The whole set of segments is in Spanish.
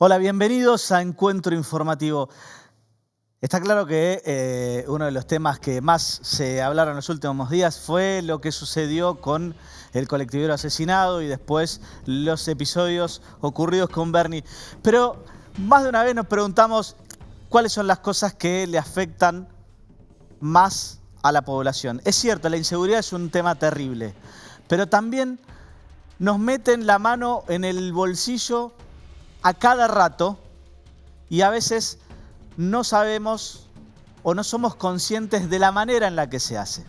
Hola, bienvenidos a Encuentro Informativo. Está claro que uno de los temas que más se hablaron en los últimos días fue lo que sucedió con el colectivero asesinado y después los episodios ocurridos con Bernie. Pero más de una vez nos preguntamos cuáles son las cosas que le afectan más a la población. Es cierto, la inseguridad es un tema terrible, pero también nos meten la mano en el bolsillo a cada rato y a veces no sabemos o no somos conscientes de la manera en la que se hace.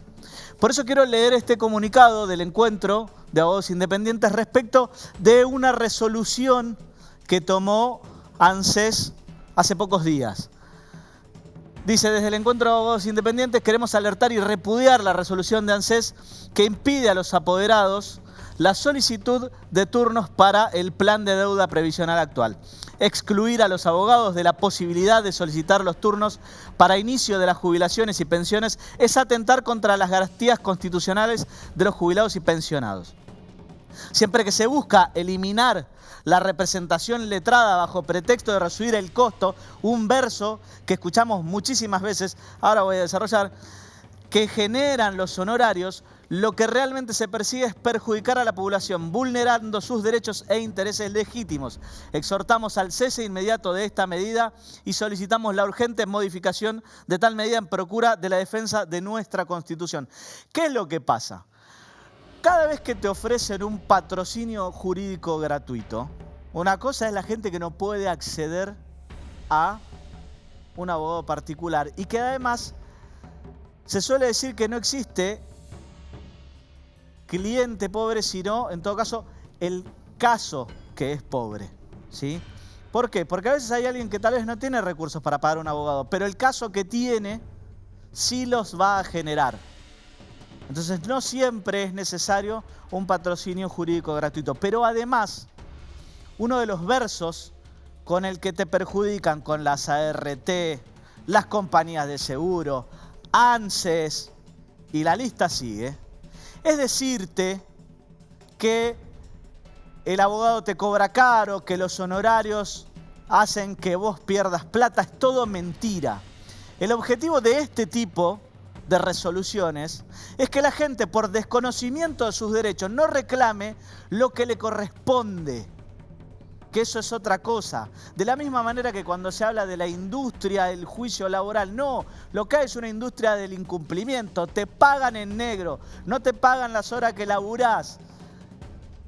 Por eso quiero leer este comunicado del Encuentro de Abogados Independientes respecto de una resolución que tomó ANSES hace pocos días. Dice, desde el Encuentro de Abogados Independientes queremos alertar y repudiar la resolución de ANSES que impide a los apoderados la solicitud de turnos para el plan de deuda previsional actual. Excluir a los abogados de la posibilidad de solicitar los turnos para inicio de las jubilaciones y pensiones es atentar contra las garantías constitucionales de los jubilados y pensionados. Siempre que se busca eliminar la representación letrada bajo pretexto de reducir el costo, un verso que escuchamos muchísimas veces, ahora voy a desarrollar, que generan los honorarios, lo que realmente se persigue es perjudicar a la población, vulnerando sus derechos e intereses legítimos. Exhortamos al cese inmediato de esta medida y solicitamos la urgente modificación de tal medida en procura de la defensa de nuestra Constitución. ¿Qué es lo que pasa? Cada vez que te ofrecen un patrocinio jurídico gratuito, una cosa es la gente que no puede acceder a un abogado particular y que además se suele decir que no existe cliente pobre, sino, en todo caso, el caso que es pobre, ¿sí? ¿Por qué? Porque a veces hay alguien que tal vez no tiene recursos para pagar un abogado, pero el caso que tiene sí los va a generar. Entonces, no siempre es necesario un patrocinio jurídico gratuito. Pero además, uno de los versos con el que te perjudican con las ART, las compañías de seguro, ANSES, y la lista sigue, es decirte que el abogado te cobra caro, que los honorarios hacen que vos pierdas plata. Es todo mentira. El objetivo de este tipo de resoluciones es que la gente, por desconocimiento de sus derechos, no reclame lo que le corresponde, que eso es otra cosa. De la misma manera que cuando se habla de la industria del juicio laboral, no, lo que hay es una industria del incumplimiento. Te pagan en negro, no te pagan las horas que laburás,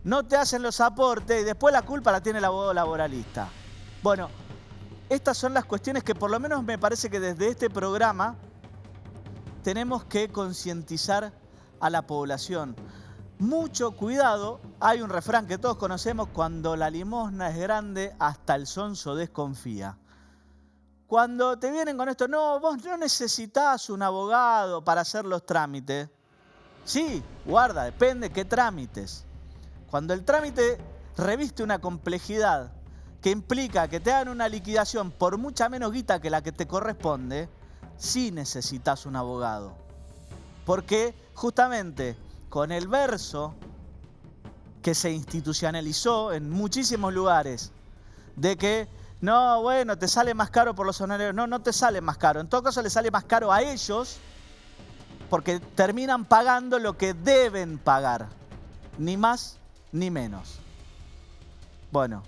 no te hacen los aportes y después la culpa la tiene el abogado laboralista. Bueno, estas son las cuestiones que por lo menos me parece que desde este programa tenemos que concientizar a la población. Mucho cuidado, hay un refrán que todos conocemos: cuando la limosna es grande, hasta el sonso desconfía. Cuando te vienen con esto, no, vos no necesitás un abogado para hacer los trámites. Sí, guarda, depende qué trámites. Cuando el trámite reviste una complejidad que implica que te hagan una liquidación por mucha menos guita que la que te corresponde, sí necesitas un abogado. Porque justamente con el verso que se institucionalizó en muchísimos lugares, de que no, bueno, te sale más caro por los honorarios. No, no te sale más caro. En todo caso le sale más caro a ellos porque terminan pagando lo que deben pagar. Ni más ni menos. Bueno,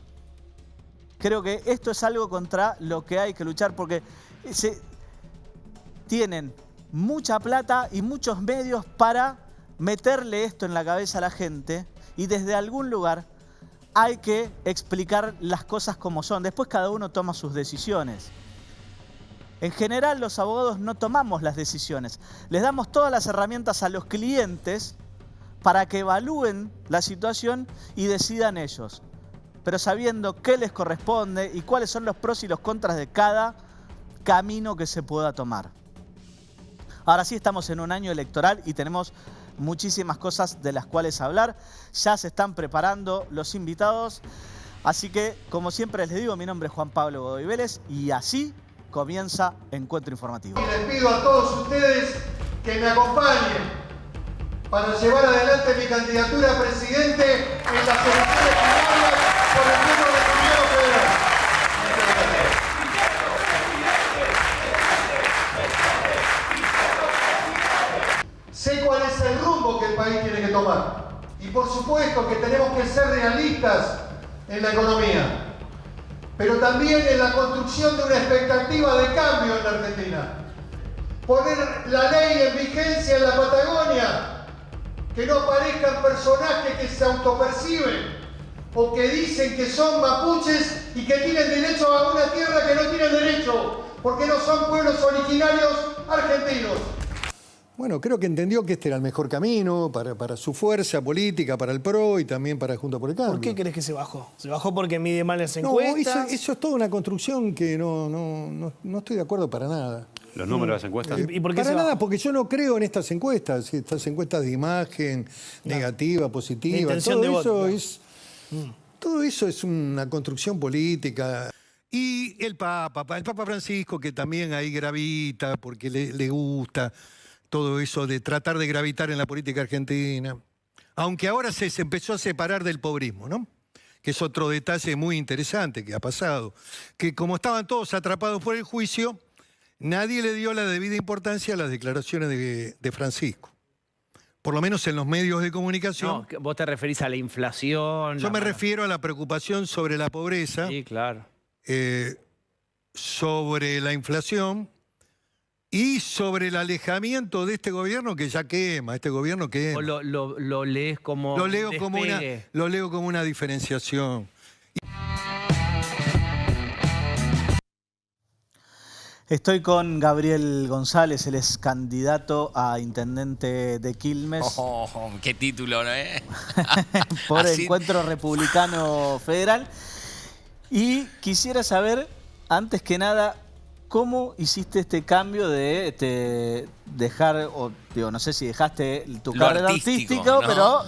creo que esto es algo contra lo que hay que luchar porque tienen mucha plata y muchos medios para meterle esto en la cabeza a la gente y desde algún lugar hay que explicar las cosas como son. Después cada uno toma sus decisiones. En general los abogados no tomamos las decisiones. Les damos todas las herramientas a los clientes para que evalúen la situación y decidan ellos, pero sabiendo qué les corresponde y cuáles son los pros y los contras de cada camino que se pueda tomar. Ahora sí estamos en un año electoral y tenemos muchísimas cosas de las cuales hablar. Ya se están preparando los invitados. Así que, como siempre les digo, mi nombre es Juan Pablo Godoy Vélez y así comienza Encuentro Informativo. Y les pido a todos ustedes que me acompañen para llevar adelante mi candidatura a presidente en las elecciones primarias por el número de Primero Federal. país tiene que tomar. Y por supuesto que tenemos que ser realistas en la economía, pero también en la construcción de una expectativa de cambio en la Argentina. Poner la ley en vigencia en la Patagonia, que no aparezcan personajes que se autoperciben o que dicen que son mapuches y que tienen derecho a una tierra que no tienen derecho, porque no son pueblos originarios argentinos. Bueno, creo que entendió que este era el mejor camino para su fuerza política, para el PRO y también para Juntos por el Cambio. ¿Por qué crees que se bajó? ¿Se bajó porque mide mal las No, encuestas? eso es toda una construcción que no estoy de acuerdo para nada. ¿Los números de las encuestas? ¿Y por qué Para se nada, bajó? porque yo no creo en estas encuestas de imagen, negativa, positiva. De intención de voto, claro. Todo eso es una construcción política. Y el Papa Francisco, que también ahí gravita porque le gusta todo eso de tratar de gravitar en la política argentina. Aunque ahora se empezó a separar del pobrismo, ¿no? Que es otro detalle muy interesante que ha pasado. Que como estaban todos atrapados por el juicio, nadie le dio la debida importancia a las declaraciones de Francisco. Por lo menos en los medios de comunicación. No, vos te referís a la inflación. Yo me refiero a la preocupación sobre la pobreza, Sí, claro. sobre la inflación y sobre el alejamiento de este gobierno que ya quema, este gobierno quema. Vos lo lees como Lo leo como una diferenciación. Estoy con Gabriel González, él es candidato a intendente de Quilmes Oh, qué título, ¿no? por Así- Encuentro Republicano Federal. Y quisiera saber, antes que nada, ¿cómo hiciste este cambio de dejar, o digo, no sé si dejaste tu Lo carrera artístico, artística, ¿no? pero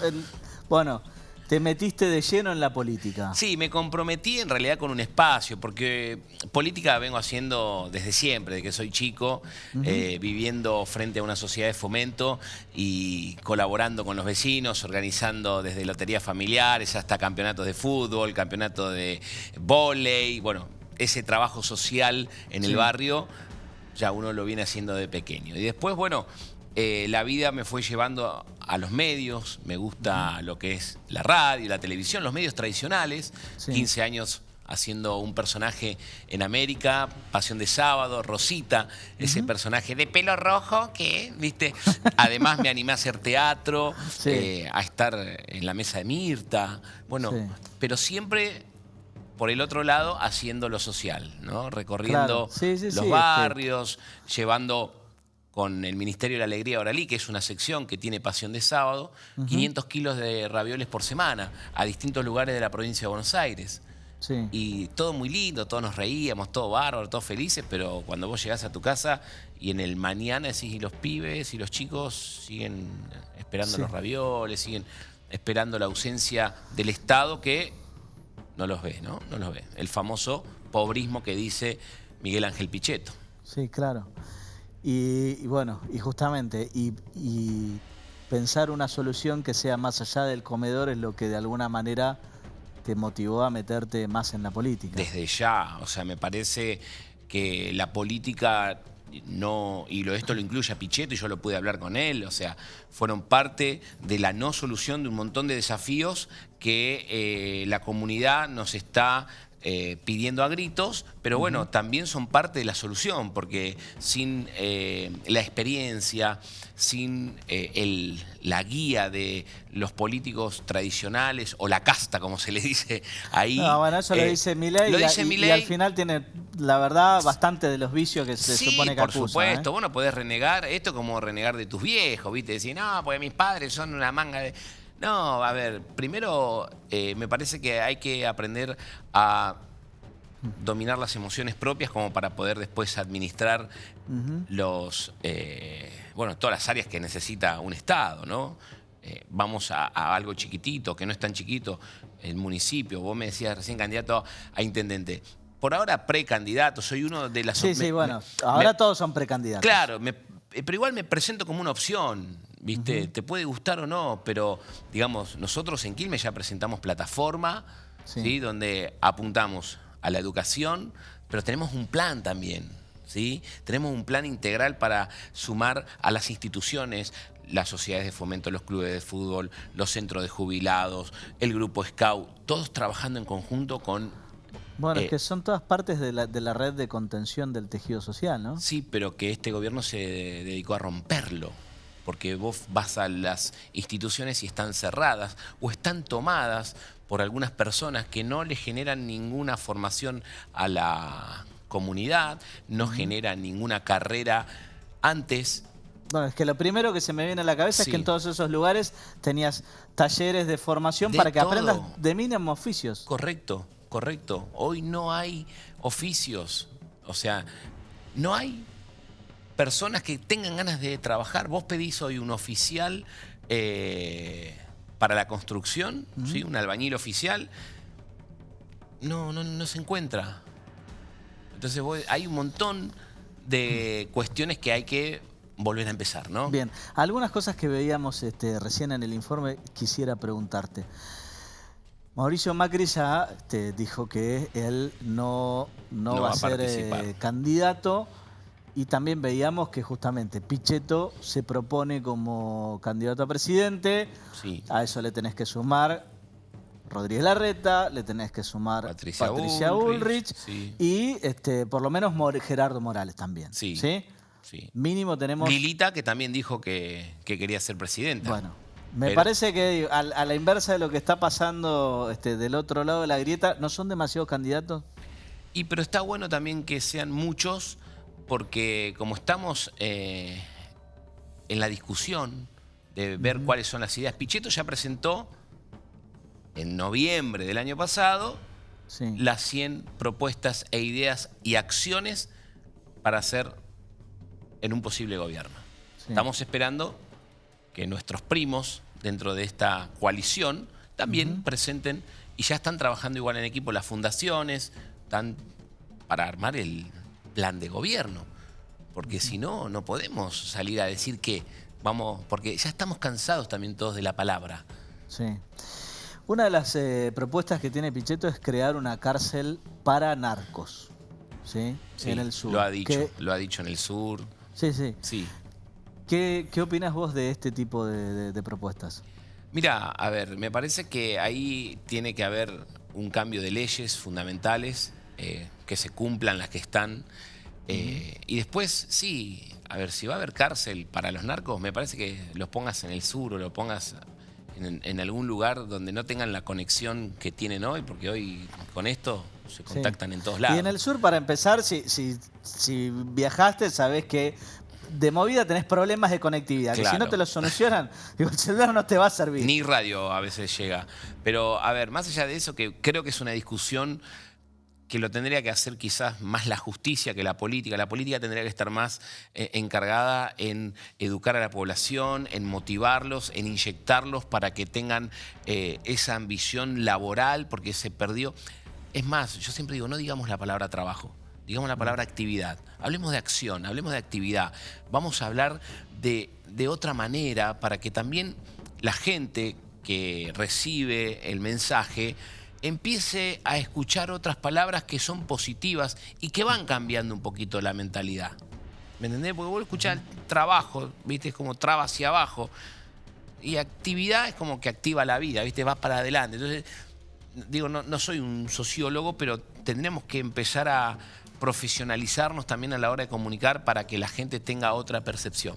bueno, te metiste de lleno en la política? Sí, me comprometí en realidad con un espacio, porque política vengo haciendo desde siempre, desde que soy chico, viviendo frente a una sociedad de fomento y colaborando con los vecinos, organizando desde loterías familiares hasta campeonatos de fútbol, campeonato de vóley, bueno, ese trabajo social en el barrio ya uno lo viene haciendo de pequeño. Y después, bueno, la vida me fue llevando a los medios, me gusta lo que es la radio, la televisión, los medios tradicionales, Sí. 15 años haciendo un personaje en América, Pasión de Sábado, Rosita, ese personaje de pelo rojo que, viste, además me animé a hacer teatro, Sí. a estar en la mesa de Mirta, bueno, Sí. pero siempre por el otro lado haciendo lo social, ¿no? Recorriendo Claro. Sí, sí, los sí, barrios, llevando con el Ministerio de la Alegría Oralí, que es una sección que tiene Pasión de Sábado, 500 kilos de ravioles por semana a distintos lugares de la provincia de Buenos Aires. Sí. Y todo muy lindo, todos nos reíamos, todo bárbaro, todos felices, pero cuando vos llegás a tu casa y en el mañana decís, y los pibes y los chicos siguen esperando Sí. los ravioles, siguen esperando la ausencia del Estado que no los ve, ¿no? No los ve. El famoso pobrismo que dice Miguel Ángel Pichetto. Sí, claro. Y bueno, y justamente, y pensar una solución que sea más allá del comedor es lo que de alguna manera te motivó a meterte más en la política. Desde ya, o sea, me parece que la política no, y esto lo incluye a Pichetto y yo lo pude hablar con él, o sea, fueron parte de la no solución de un montón de desafíos que la comunidad nos está pidiendo a gritos, pero bueno, también son parte de la solución, porque sin la experiencia, sin la guía de los políticos tradicionales, o la casta, como se le dice ahí. No, bueno, eso lo dice Milei, lo dice y Milei. al final tiene, la verdad, bastante de los vicios que se supone que por acusa. supuesto. Vos no podés renegar, esto como renegar de tus viejos, ¿viste? Decir, no, porque mis padres son una manga de... No, a ver, primero me parece que hay que aprender a dominar las emociones propias como para poder después administrar bueno, todas las áreas que necesita un Estado, ¿no? Vamos a algo chiquitito, que no es tan chiquito, el municipio. Vos me decías recién candidato a intendente. Por ahora precandidato, soy uno de las... Sí, bueno, ahora todos son precandidatos. Claro, pero igual me presento como una opción, ¿viste? Te puede gustar o no, pero digamos, nosotros en Quilmes ya presentamos plataforma, ¿sí? Donde apuntamos a la educación, pero tenemos un plan también, ¿sí? Tenemos un plan integral para sumar a las instituciones, las sociedades de fomento, los clubes de fútbol, los centros de jubilados, el grupo Scout, todos trabajando en conjunto con... Bueno, es que son todas partes de la red de contención del tejido social, ¿no? Sí, pero que este gobierno se dedicó a romperlo. Porque vos vas a las instituciones y están cerradas o están tomadas por algunas personas que no le generan ninguna formación a la comunidad, no generan ninguna carrera antes. Bueno, es que lo primero que se me viene a la cabeza es que en todos esos lugares tenías talleres de formación para que aprendas de mínimo oficios. Correcto, correcto. Hoy no hay oficios, o sea, no hay personas que tengan ganas de trabajar. Vos pedís hoy un oficial para la construcción, ¿sí? Un albañil oficial, no se encuentra. Entonces hay un montón de cuestiones que hay que volver a empezar, ¿no? Bien, algunas cosas que veíamos recién en el informe quisiera preguntarte. Mauricio Macri ya dijo que él no va a ser candidato, y también veíamos que justamente Pichetto se propone como candidato a presidente. Sí. A eso le tenés que sumar Rodríguez Larreta, le tenés que sumar Patricia Bullrich sí. Y por lo menos Gerardo Morales también. Sí. ¿Sí? Sí. Mínimo tenemos... Lilita, que también dijo que quería ser presidenta. Bueno, me parece que a la inversa de lo que está pasando del otro lado de la grieta, ¿no son demasiados candidatos? Pero está bueno también que sean muchos, porque como estamos en la discusión de ver cuáles son las ideas, Pichetto ya presentó en noviembre del año pasado las 100 propuestas e ideas y acciones para hacer en un posible gobierno. Estamos esperando que nuestros primos dentro de esta coalición también presenten, y ya están trabajando igual en equipo las fundaciones, están para armar el plan de gobierno, porque si no, no podemos salir a decir que vamos, porque ya estamos cansados también todos de la palabra. Sí. Una de las propuestas que tiene Pichetto es crear una cárcel para narcos, ¿sí? En el sur. Lo ha dicho en el sur. Sí. ¿Qué opinas vos de este tipo de propuestas? Mira, a ver, me parece que ahí tiene que haber un cambio de leyes fundamentales, que se cumplan las que están. Y después, sí, a ver, si va a haber cárcel para los narcos, me parece que los pongas en el sur o lo pongas en algún lugar donde no tengan la conexión que tienen hoy, porque hoy con esto se contactan en todos lados. Y en el sur, para empezar, si viajaste, sabés que de movida tenés problemas de conectividad, que si no te lo solucionan, el celular no te va a servir. Ni radio a veces llega. Pero, a ver, más allá de eso, que creo que es una discusión que lo tendría que hacer quizás más la justicia que la política. La política tendría que estar más encargada en educar a la población, en motivarlos, en inyectarlos para que tengan esa ambición laboral, porque se perdió. Es más, yo siempre digo, no digamos la palabra trabajo, digamos la palabra actividad. Hablemos de acción, hablemos de actividad. Vamos a hablar de otra manera para que también la gente que recibe el mensaje empiece a escuchar otras palabras que son positivas y que van cambiando un poquito la mentalidad. ¿Me entendés? Porque vos escuchás trabajo, ¿viste? Es como traba hacia abajo. Y actividad es como que activa la vida, ¿viste? Va para adelante. Entonces, digo, no soy un sociólogo, pero tendremos que empezar a profesionalizarnos también a la hora de comunicar para que la gente tenga otra percepción.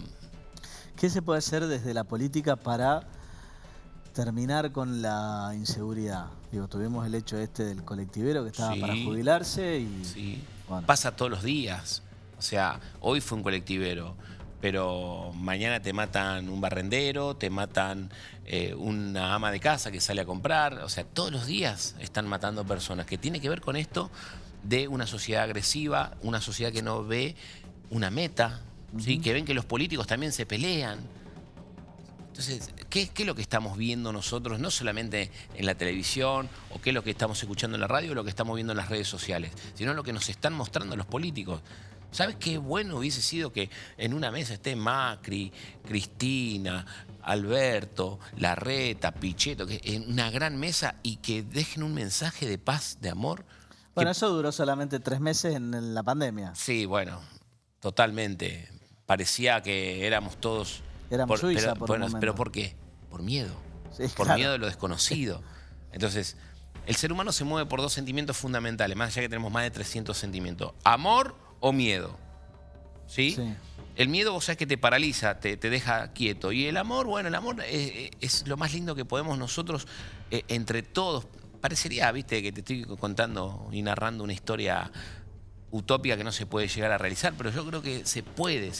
¿Qué se puede hacer desde la política para terminar con la inseguridad? Digo, tuvimos el hecho del colectivero que estaba para jubilarse y... Bueno. Pasa todos los días. O sea, hoy fue un colectivero, pero mañana te matan un barrendero, te matan una ama de casa que sale a comprar. O sea, todos los días están matando personas, que tiene que ver con esto de una sociedad agresiva, una sociedad que no ve una meta, ¿sí? Que ven que los políticos también se pelean. Entonces, ¿qué es lo que estamos viendo nosotros, no solamente en la televisión, o qué es lo que estamos escuchando en la radio, o lo que estamos viendo en las redes sociales, sino lo que nos están mostrando los políticos? ¿Sabes qué bueno hubiese sido que en una mesa esté Macri, Cristina, Alberto, Larreta, Pichetto, que en una gran mesa, y que dejen un mensaje de paz, de amor? Bueno, eso duró solamente 3 meses en la pandemia. Sí, bueno. totalmente. Parecía que éramos todos... Éramos Suiza por un momento. ¿Pero por qué? Por miedo. Sí, Por claro. miedo de lo desconocido. Entonces, el ser humano se mueve por dos sentimientos fundamentales, más allá que tenemos más de 300 sentimientos. Amor o miedo. ¿Sí? Sí. El miedo, vos sabés que te paraliza, te deja quieto. Y el amor, bueno, el amor es lo más lindo que podemos nosotros, entre todos. Parecería, viste, que te estoy contando y narrando una historia utópica que no se puede llegar a realizar, pero yo creo que se puede,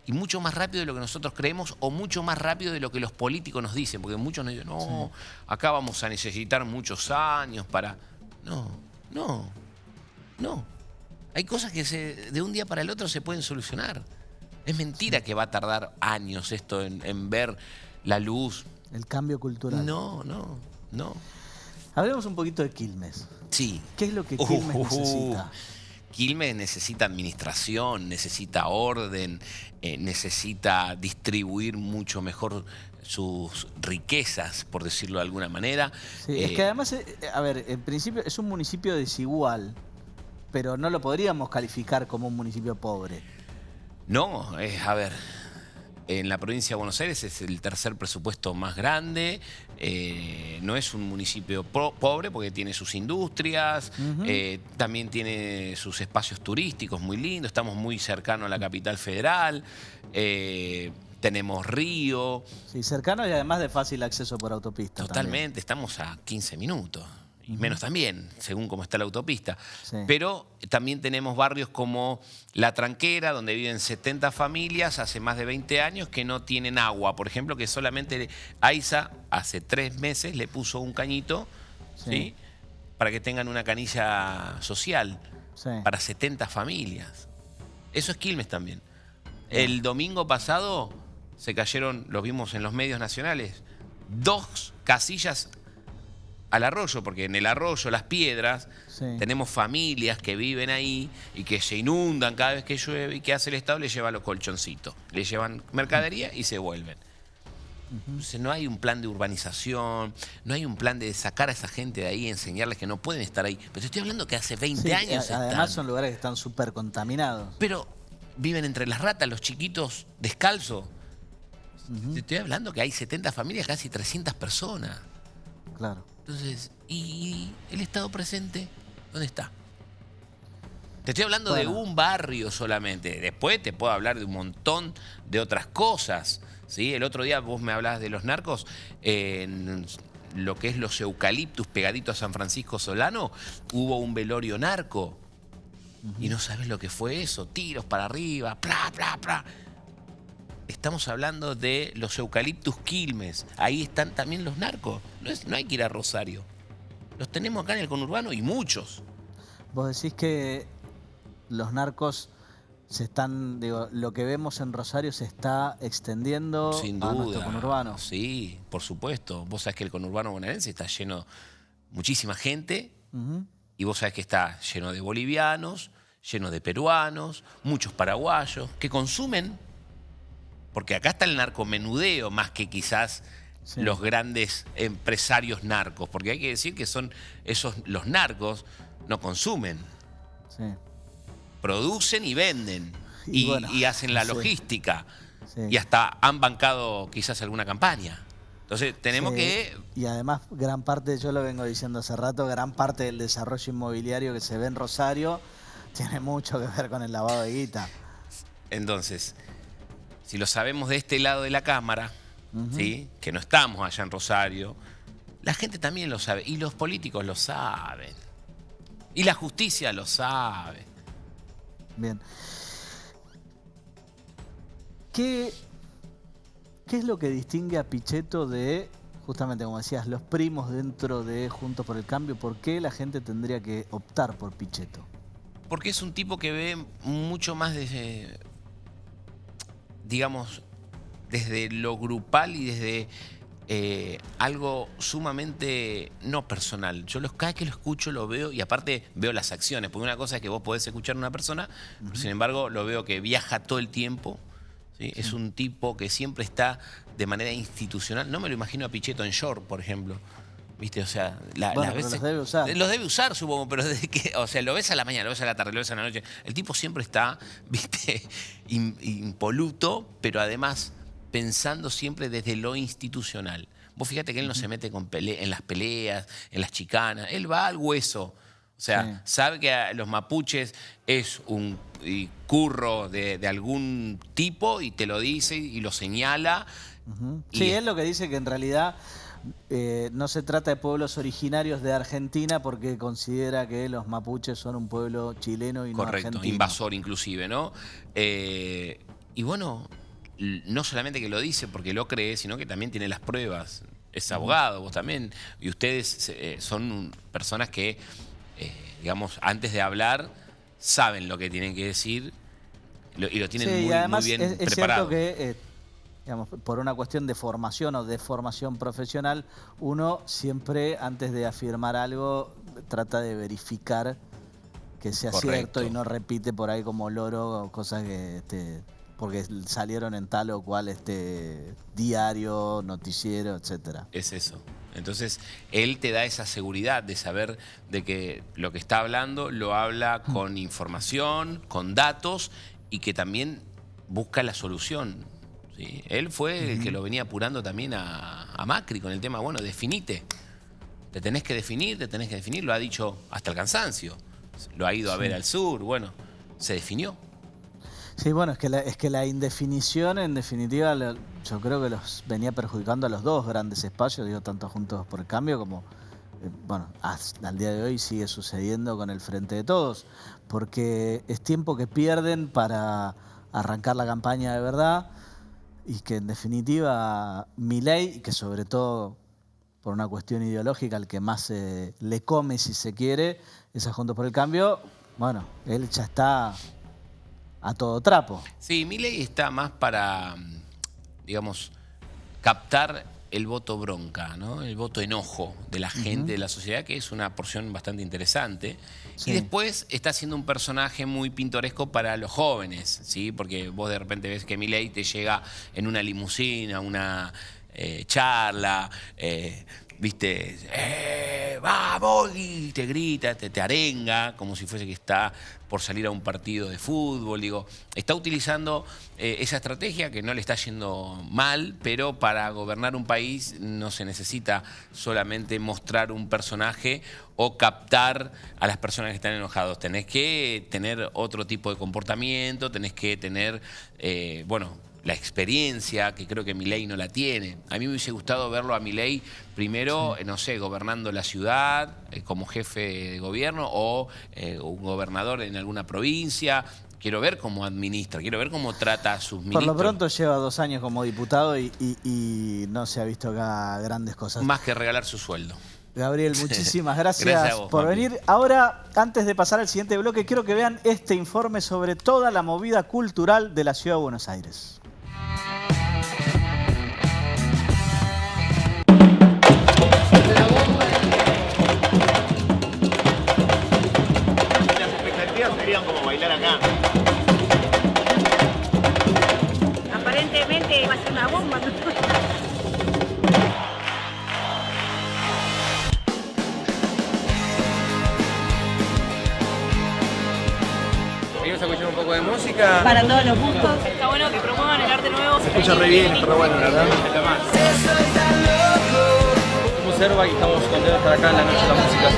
y mucho más rápido de lo que nosotros creemos o mucho más rápido de lo que los políticos nos dicen, porque muchos nos dicen, no, acá vamos a necesitar muchos años para... No. Hay cosas que de un día para el otro se pueden solucionar. Es mentira que va a tardar años esto en ver la luz. El cambio cultural. No. Hablemos un poquito de Quilmes. Sí. ¿Qué es lo que Quilmes necesita? Quilmes necesita administración, necesita orden, necesita distribuir mucho mejor sus riquezas, por decirlo de alguna manera. Sí, es que además, a ver, en principio es un municipio desigual, pero no lo podríamos calificar como un municipio pobre. No, a ver, en la provincia de Buenos Aires es el tercer presupuesto más grande, no es un municipio pobre porque tiene sus industrias, también tiene sus espacios turísticos muy lindos, estamos muy cercanos a la capital federal, tenemos río. Sí, cercano y además de fácil acceso por autopista. Totalmente, También. estamos a 15 minutos. Y menos también, según cómo está la autopista. Sí. Pero también tenemos barrios como La Tranquera, donde viven 70 familias hace más de 20 años que no tienen agua. Por ejemplo, que solamente AISA hace 3 meses le puso un cañito, ¿sí? Para que tengan una canilla social para 70 familias. Eso es Quilmes también. El domingo pasado se cayeron, lo vimos en los medios nacionales, 2 casillas al arroyo, porque en el arroyo, Las Piedras, tenemos familias que viven ahí y que se inundan cada vez que llueve, y que hace el Estado, les lleva los colchoncitos, les llevan mercadería y se vuelven. Entonces no hay un plan de urbanización, no hay un plan de sacar a esa gente de ahí, enseñarles que no pueden estar ahí. Pero te estoy hablando que hace 20 años además están. son lugares que están súper contaminados. Pero viven entre las ratas, los chiquitos descalzos. Te estoy hablando que hay 70 familias, casi 300 personas. Claro. Entonces, ¿y el Estado presente dónde está? Te estoy hablando de un barrio solamente. Después te puedo hablar de un montón de otras cosas, ¿sí? El otro día vos me hablabas de los narcos. En lo que es los eucaliptus pegaditos a San Francisco Solano, hubo un velorio narco. Y no sabes lo que fue eso. Tiros para arriba, plá, plá, plá. Estamos hablando de los eucaliptus Quilmes. Ahí están también los narcos. No hay que ir a Rosario. Los tenemos acá en el conurbano y muchos. Vos decís que los narcos se están, digo, lo que vemos en Rosario se está extendiendo Sin a duda. nuestro conurbano. Sí, por supuesto. Vos sabés que el conurbano bonaerense está lleno, muchísima gente, y vos sabés que está lleno de bolivianos, lleno de peruanos, muchos paraguayos, que consumen, porque acá está el narcomenudeo más que quizás los grandes empresarios narcos, porque hay que decir que son los narcos no consumen. Sí. Producen y venden y hacen la logística. Sí. Y hasta han bancado quizás alguna campaña. Entonces tenemos que... Y además gran parte, yo lo vengo diciendo hace rato, gran parte del desarrollo inmobiliario que se ve en Rosario tiene mucho que ver con el lavado de guita. Entonces, si lo sabemos de este lado de la cámara, ¿sí? Que no estamos allá en Rosario, la gente también lo sabe. Y los políticos lo saben. Y la justicia lo sabe. Bien. ¿Qué es lo que distingue a Pichetto de, justamente como decías, los primos dentro de Juntos por el Cambio? ¿Por qué la gente tendría que optar por Pichetto? Porque es un tipo que ve mucho más desde, digamos, desde lo grupal y desde algo sumamente no personal. Yo cada vez que lo escucho lo veo y aparte veo las acciones, porque una cosa es que vos podés escuchar a una persona, pero sin embargo lo veo que viaja todo el tiempo, ¿sí? Es un tipo que siempre está de manera institucional. No me lo imagino a Pichetto en short, por ejemplo. ¿Viste? O sea, Bueno, las pero veces. los debe usar. Los debe usar, supongo, pero desde que. O sea, lo ves a la mañana, lo ves a la tarde, lo ves a la noche. El tipo siempre está, ¿viste? Impoluto, pero además pensando siempre desde lo institucional. Vos fíjate que él no se mete en las peleas, en las chicanas. Él va al hueso. O sea, sabe que a los mapuches es un curro de algún tipo y te lo dice y lo señala. Sí, él lo que dice que en realidad no se trata de pueblos originarios de Argentina porque considera que los mapuches son un pueblo chileno y no argentino. Correcto, invasor inclusive, ¿no? Y bueno, no solamente que lo dice porque lo cree, sino que también tiene las pruebas. Es abogado, vos también. Y ustedes son personas que, digamos, antes de hablar, saben lo que tienen que decir y lo tienen y además muy bien es preparado. cierto que, digamos, por una cuestión de formación o de formación profesional, uno siempre, antes de afirmar algo, trata de verificar que sea cierto y no repite por ahí como loro cosas que porque salieron en tal o cual diario, noticiero, etcétera. Es eso. Entonces, él te da esa seguridad de saber de que lo que está hablando lo habla con información, con datos y que también busca la solución. ¿Sí? Él fue el que lo venía apurando también a Macri con el tema, bueno, definite. Te tenés que definir, lo ha dicho hasta el cansancio. Lo ha ido a ver al sur, bueno, se definió. Sí, bueno, es que la indefinición, en definitiva, yo creo que los venía perjudicando a los dos grandes espacios, digo, tanto Juntos por el Cambio como, bueno, hasta el día de hoy sigue sucediendo con el Frente de Todos, porque es tiempo que pierden para arrancar la campaña de verdad y que en definitiva Milei, que sobre todo por una cuestión ideológica el que más le come si se quiere, es a Juntos por el Cambio, bueno, él ya está a todo trapo. Sí, Milei está más para, digamos, captar el voto bronca, ¿no? El voto enojo de la gente, de la sociedad, que es una porción bastante interesante. Sí. Y después está siendo un personaje muy pintoresco para los jóvenes, ¿sí? Porque vos de repente ves que Milei te llega en una limusina, una charla, ¿viste? ¡Vamos! Y te grita, te arenga, como si fuese que está por salir a un partido de fútbol. Digo, está utilizando esa estrategia que no le está yendo mal, pero para gobernar un país no se necesita solamente mostrar un personaje o captar a las personas que están enojados. Tenés que tener otro tipo de comportamiento, tenés que tener, bueno, la experiencia, que creo que Milei no la tiene. A mí me hubiese gustado verlo a Milei primero, no sé, gobernando la ciudad, como jefe de gobierno, o un gobernador en alguna provincia. Quiero ver cómo administra, quiero ver cómo trata a sus ministros. Por lo pronto lleva 2 años como diputado y no se ha visto acá grandes cosas. Más que regalar su sueldo. Gabriel, muchísimas gracias, Gracias a vos, por Juanpi. venir. Ahora, antes de pasar al siguiente bloque, quiero que vean este informe sobre toda la movida cultural de la Ciudad de Buenos Aires. Las expectativas serían como bailar acá. Aparentemente va a ser una bomba. Venimos a escuchar un poco de música. Para todos los gustos. Está bueno que promuevan el arte nuevo. Se escucha re bien, re bueno, la verdad. Somos Serva y estamos contentos de estar acá en la Noche de la Música.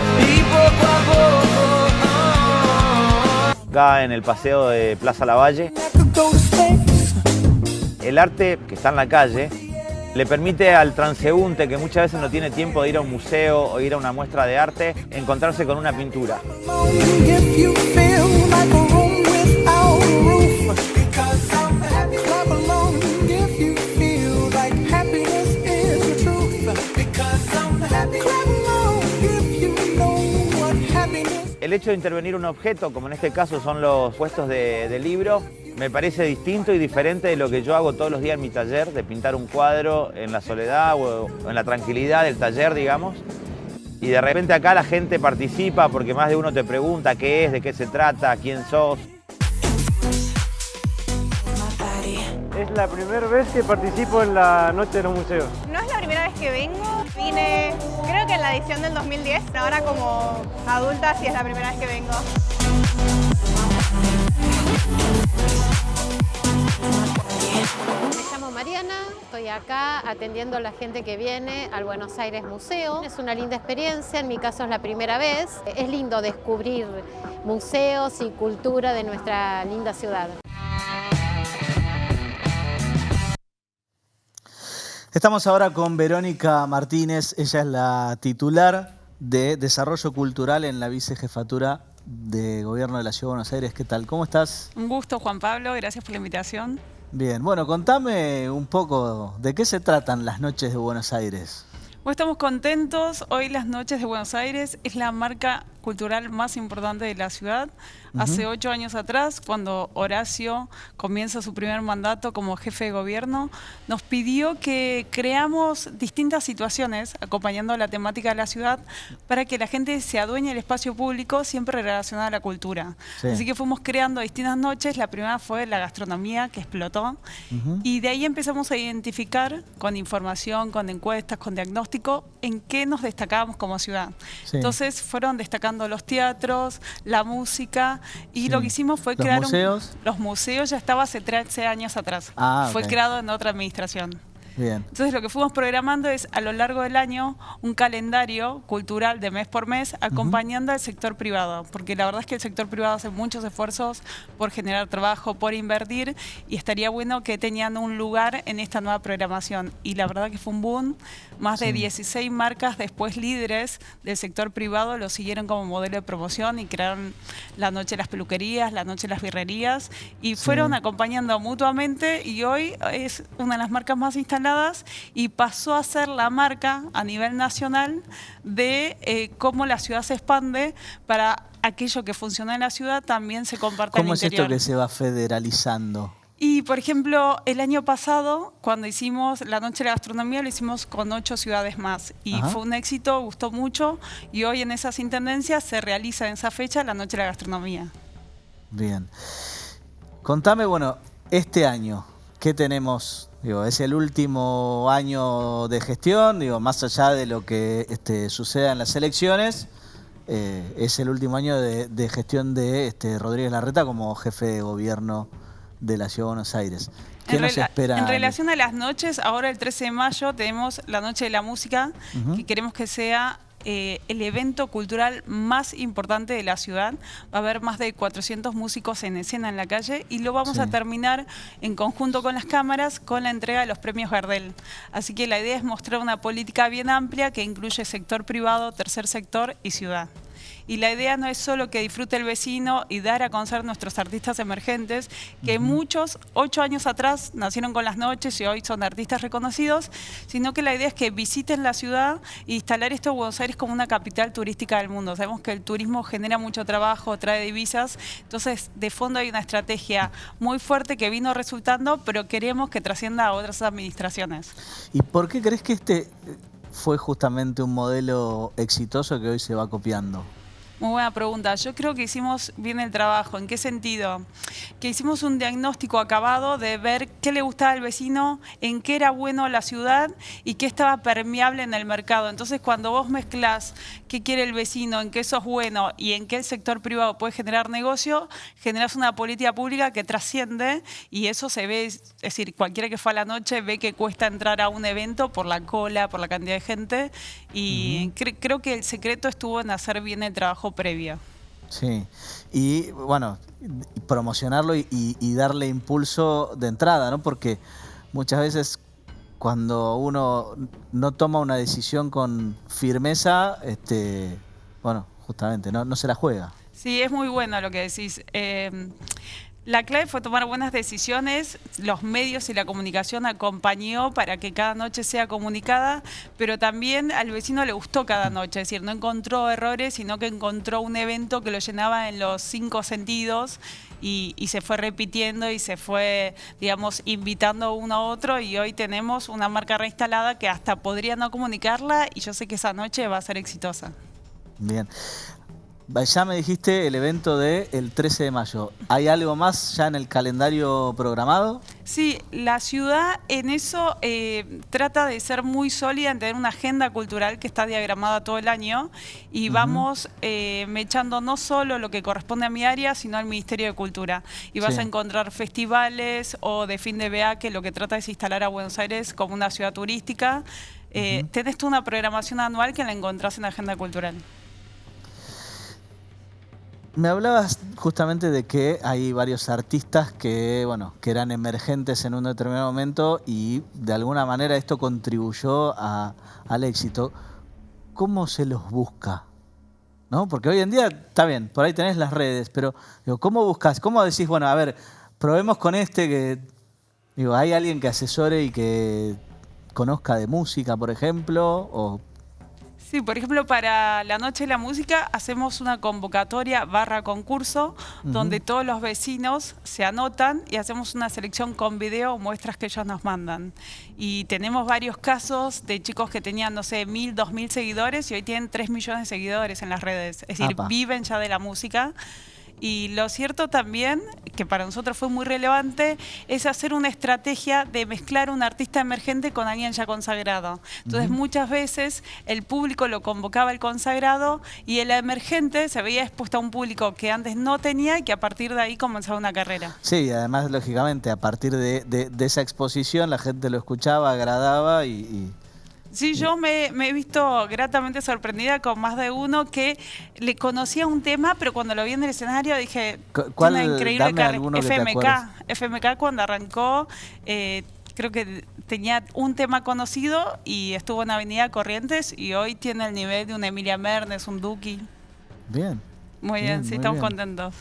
Acá en el paseo de Plaza Lavalle, el arte que está en la calle le permite al transeúnte que muchas veces no tiene tiempo de ir a un museo o ir a una muestra de arte, encontrarse con una pintura. El hecho de intervenir un objeto, como en este caso son los puestos de libro, me parece distinto y diferente de lo que yo hago todos los días en mi taller, de pintar un cuadro en la soledad o en la tranquilidad del taller, digamos. Y de repente acá la gente participa porque más de uno te pregunta qué es, de qué se trata, quién sos. Es la primera vez que participo en la Noche de los Museos. No es la primera vez que vengo. Vine, creo que en la edición del 2010, ahora como adulta sí es la primera vez que vengo. Me llamo Mariana, estoy acá atendiendo a la gente que viene al Buenos Aires Museo. Es una linda experiencia, en mi caso es la primera vez. Es lindo descubrir museos y cultura de nuestra linda ciudad. Estamos ahora con Verónica Martínez, ella es la titular de Desarrollo Cultural en la Vicejefatura de Gobierno de la Ciudad de Buenos Aires. ¿Qué tal? ¿Cómo estás? Un gusto, Juan Pablo, gracias por la invitación. Bien, bueno, contame un poco de qué se tratan las noches de Buenos Aires. Bueno, estamos contentos. Hoy las noches de Buenos Aires es la marca cultural más importante de la ciudad. Hace 8 años atrás, cuando Horacio comienza su primer mandato como jefe de gobierno, nos pidió que creamos distintas situaciones acompañando la temática de la ciudad para que la gente se adueñe del espacio público siempre relacionado a la cultura. Sí. Así que fuimos creando distintas noches. La primera fue la gastronomía, que explotó. Y de ahí empezamos a identificar con información, con encuestas, con diagnóstico, en qué nos destacábamos como ciudad. Sí. Entonces fueron destacando los teatros, la música, y lo que hicimos fue ¿Los crear museos? Los museos ya estaba hace 13 años atrás. Fue ok. creado en otra administración. Bien. Entonces lo que fuimos programando es a lo largo del año un calendario cultural de mes por mes acompañando al sector privado, porque la verdad es que el sector privado hace muchos esfuerzos por generar trabajo, por invertir, y estaría bueno que tenían un lugar en esta nueva programación. Y la verdad que fue un boom. Más de 16 marcas después líderes del sector privado lo siguieron como modelo de promoción y crearon la noche de las peluquerías, la noche de las birrerías, y fueron acompañando mutuamente, y hoy es una de las marcas más instaladas y pasó a ser la marca a nivel nacional de cómo la ciudad se expande para aquello que funciona en la ciudad también se comparte en el ¿Cómo es interior. esto que se va federalizando? Y, por ejemplo, el año pasado, cuando hicimos la Noche de la Gastronomía, lo hicimos con 8 ciudades más. Y fue un éxito, gustó mucho. Y hoy en esas intendencias se realiza en esa fecha la Noche de la Gastronomía. Bien. Contame, bueno, este año, ¿qué tenemos? Digo, es el último año de gestión, digo, más allá de lo que suceda en las elecciones, es el último año de gestión de Rodríguez Larreta como jefe de gobierno de la Ciudad de Buenos Aires. ¿Qué nos espera? En relación a las noches, ahora el 13 de mayo tenemos la Noche de la Música, que queremos que sea el evento cultural más importante de la ciudad. Va a haber más de 400 músicos en escena en la calle y lo vamos a terminar en conjunto con las cámaras con la entrega de los premios Gardel. Así que la idea es mostrar una política bien amplia que incluye sector privado, tercer sector y ciudad. Y la idea no es solo que disfrute el vecino y dar a conocer nuestros artistas emergentes, que muchos 8 años atrás nacieron con las noches y hoy son artistas reconocidos, sino que la idea es que visiten la ciudad e instalar esto en Buenos Aires como una capital turística del mundo. Sabemos que el turismo genera mucho trabajo, trae divisas, entonces de fondo hay una estrategia muy fuerte que vino resultando, pero queremos que trascienda a otras administraciones. ¿Y por qué crees que este fue justamente un modelo exitoso que hoy se va copiando? Muy buena pregunta. Yo creo que hicimos bien el trabajo. ¿En qué sentido? Que hicimos un diagnóstico acabado de ver qué le gustaba al vecino, en qué era bueno la ciudad y qué estaba permeable en el mercado. Entonces, cuando vos mezclás qué quiere el vecino, en qué sos bueno y en qué el sector privado puede generar negocio, generás una política pública que trasciende y eso se ve, es decir, cualquiera que fue a la noche ve que cuesta entrar a un evento por la cola, por la cantidad de gente y creo que el secreto estuvo en hacer bien el trabajo previo. Sí, y bueno, promocionarlo y darle impulso de entrada, ¿no? Porque muchas veces cuando uno no toma una decisión con firmeza, bueno, justamente no se la juega. Sí, es muy bueno lo que decís. La clave fue tomar buenas decisiones, los medios y la comunicación acompañó para que cada noche sea comunicada, pero también al vecino le gustó cada noche, es decir, no encontró errores, sino que encontró un evento que lo llenaba en los 5 sentidos y se fue repitiendo y se fue, digamos, invitando uno a otro y hoy tenemos una marca reinstalada que hasta podría no comunicarla y yo sé que esa noche va a ser exitosa. Bien. Ya me dijiste el evento del 13 de mayo. ¿Hay algo más ya en el calendario programado? Sí, la ciudad en eso trata de ser muy sólida, en tener una agenda cultural que está diagramada todo el año y vamos mechando no solo lo que corresponde a mi área, sino al Ministerio de Cultura. Y vas a encontrar festivales o de fin de BA que lo que trata es instalar a Buenos Aires como una ciudad turística. Tenés tú una programación anual que la encontrás en la agenda cultural. Me hablabas justamente de que hay varios artistas que, bueno, que eran emergentes en un determinado momento y de alguna manera esto contribuyó al éxito. ¿Cómo se los busca? ¿No? Porque hoy en día, está bien, por ahí tenés las redes, pero digo, ¿cómo buscas? ¿Cómo decís, bueno, a ver, probemos con este que... Digo, ¿hay alguien que asesore y que conozca de música, por ejemplo? O... Sí, por ejemplo, para la Noche de la Música hacemos una convocatoria / concurso donde todos los vecinos se anotan y hacemos una selección con video o muestras que ellos nos mandan. Y tenemos varios casos de chicos que tenían, no sé, 1000, 2000 seguidores y hoy tienen 3 millones de seguidores en las redes. Es decir, viven ya de la música. Y lo cierto también, que para nosotros fue muy relevante, es hacer una estrategia de mezclar un artista emergente con alguien ya consagrado. Entonces muchas veces el público lo convocaba al consagrado y el emergente se veía expuesto a un público que antes no tenía y que a partir de ahí comenzaba una carrera. Sí, y además, lógicamente, a partir de esa exposición la gente lo escuchaba, agradaba y... Sí, yo me he visto gratamente sorprendida con más de uno que le conocía un tema, pero cuando lo vi en el escenario dije, ¿cuál? Una increíble carrera. FMK cuando arrancó, creo que tenía un tema conocido y estuvo en Avenida Corrientes y hoy tiene el nivel de una Emilia Mernes, un Duki. Bien. Muy bien, sí, estamos contentos.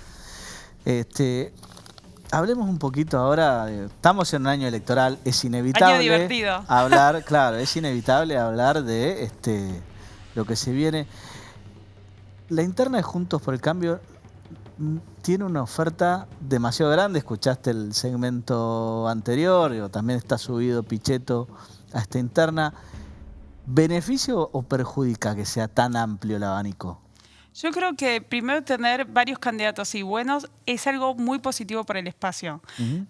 Hablemos un poquito ahora, estamos en un año electoral, es inevitable año divertido. hablar, claro, es inevitable hablar de lo que se viene. La interna de Juntos por el Cambio tiene una oferta demasiado grande, escuchaste el segmento anterior, también está subido Pichetto a esta interna. ¿Beneficio o perjudica que sea tan amplio el abanico? Yo creo que primero tener varios candidatos y buenos es algo muy positivo para el espacio.